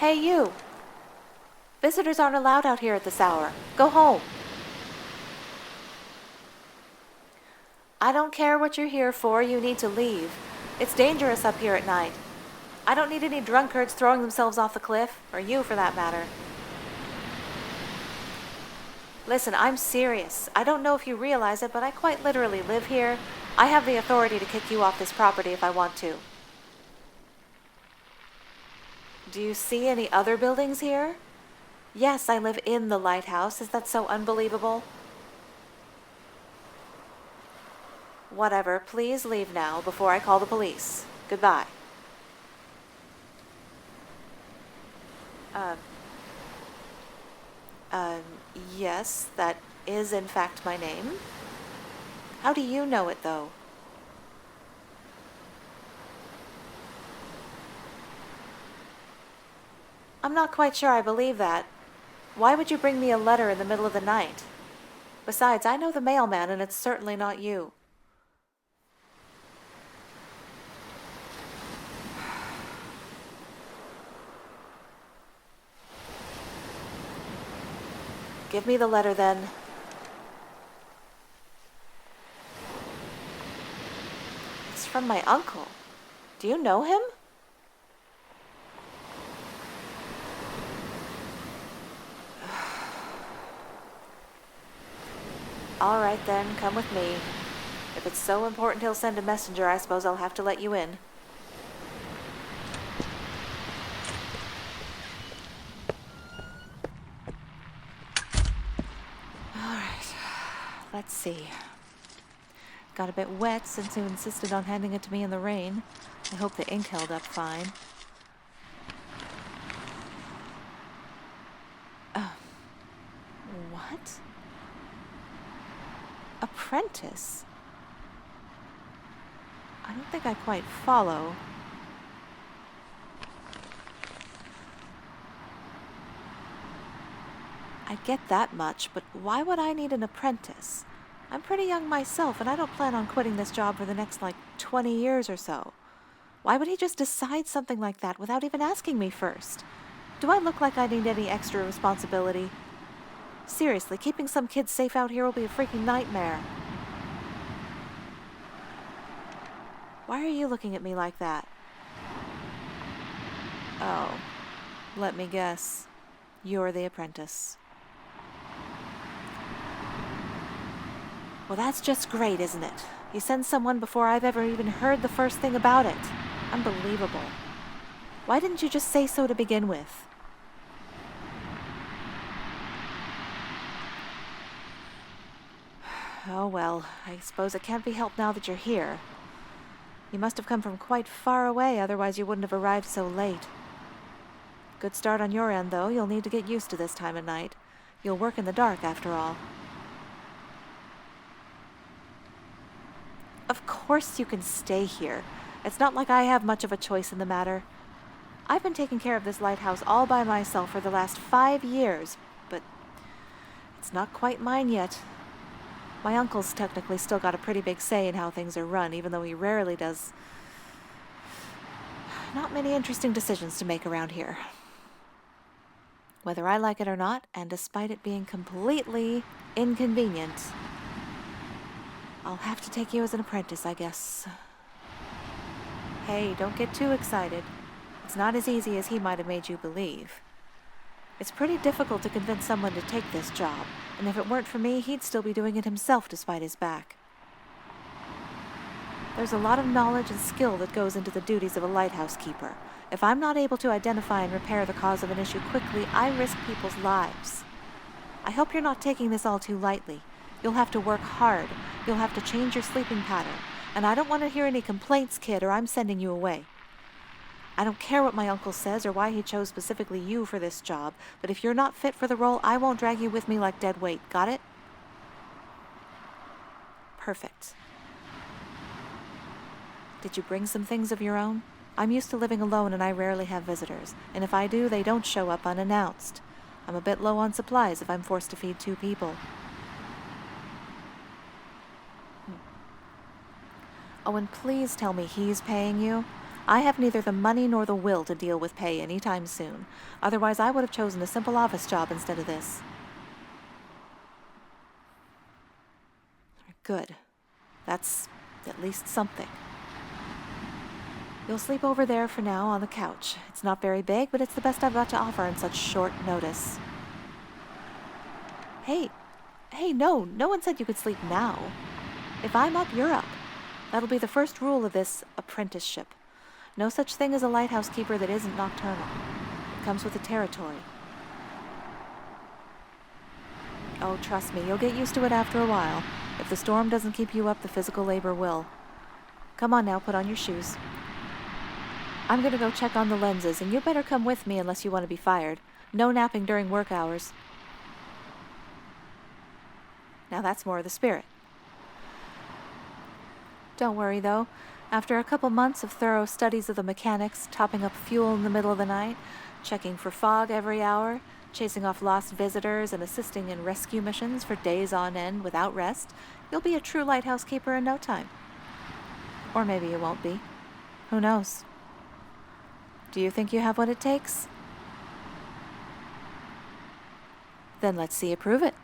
Hey, you! Visitors aren't allowed out here at this hour. Go home. I don't care what you're here for, you need to leave. It's dangerous up here at night. I don't need any drunkards throwing themselves off the cliff, or you for that matter. Listen, I'm serious. I don't know if you realize it, but I quite literally live here. I have the authority to kick you off this property if I want to. Do you see any other buildings here? Yes, I live in the lighthouse. Is that so unbelievable? Whatever, please leave now before I call the police. Goodbye. Yes, that is in fact my name. How do you know it, though? I'm not quite sure I believe that. Why would you bring me a letter in the middle of the night? Besides, I know the mailman, and it's certainly not you. Give me the letter, then. It's from my uncle. Do you know him? All right, then, come with me. If it's so important he'll send a messenger, I suppose I'll have to let you in. All right, let's see. Got a bit wet since you insisted on handing it to me in the rain. I hope the ink held up fine. What? Apprentice? I don't think I quite follow. I get that much, but why would I need an apprentice? I'm pretty young myself, and I don't plan on quitting this job for the next, 20 years or so. Why would he just decide something like that without even asking me first? Do I look like I need any extra responsibility? Seriously, keeping some kids safe out here will be a freaking nightmare. Why are you looking at me like that? Oh, let me guess. You're the apprentice. Well, that's just great, isn't it? You send someone before I've ever even heard the first thing about it. Unbelievable. Why didn't you just say so to begin with? Oh well, I suppose it can't be helped now that you're here. You must have come from quite far away, otherwise you wouldn't have arrived so late. Good start on your end, though. You'll need to get used to this time of night. You'll work in the dark, after all. Of course you can stay here. It's not like I have much of a choice in the matter. I've been taking care of this lighthouse all by myself for the last 5 years, but it's not quite mine yet. My uncle's technically still got a pretty big say in how things are run, even though he rarely does. Not many interesting decisions to make around here. Whether I like it or not, and despite it being completely inconvenient, I'll have to take you as an apprentice, I guess. Hey, don't get too excited. It's not as easy as he might have made you believe. It's pretty difficult to convince someone to take this job, and if it weren't for me, he'd still be doing it himself despite his back. There's a lot of knowledge and skill that goes into the duties of a lighthouse keeper. If I'm not able to identify and repair the cause of an issue quickly, I risk people's lives. I hope you're not taking this all too lightly. You'll have to work hard. You'll have to change your sleeping pattern. And I don't want to hear any complaints, kid, or I'm sending you away. I don't care what my uncle says or why he chose specifically you for this job, but if you're not fit for the role, I won't drag you with me like dead weight. Got it? Perfect. Did you bring some things of your own? I'm used to living alone and I rarely have visitors, and if I do, they don't show up unannounced. I'm a bit low on supplies if I'm forced to feed 2 people. Oh, and please tell me he's paying you. I have neither the money nor the will to deal with pay any time soon. Otherwise, I would have chosen a simple office job instead of this. Good. That's at least something. You'll sleep over there for now on the couch. It's not very big, but it's the best I've got to offer on such short notice. Hey, no one said you could sleep now. If I'm up, you're up. That'll be the first rule of this apprenticeship. No such thing as a lighthouse keeper that isn't nocturnal. It comes with the territory. Oh, trust me, you'll get used to it after a while. If the storm doesn't keep you up, the physical labor will. Come on now, put on your shoes. I'm gonna go check on the lenses, and you better come with me unless you want to be fired. No napping during work hours. Now that's more of the spirit. Don't worry, though. After a couple months of thorough studies of the mechanics, topping up fuel in the middle of the night, checking for fog every hour, chasing off lost visitors, and assisting in rescue missions for days on end without rest, you'll be a true lighthouse keeper in no time. Or maybe you won't be. Who knows? Do you think you have what it takes? Then let's see you prove it.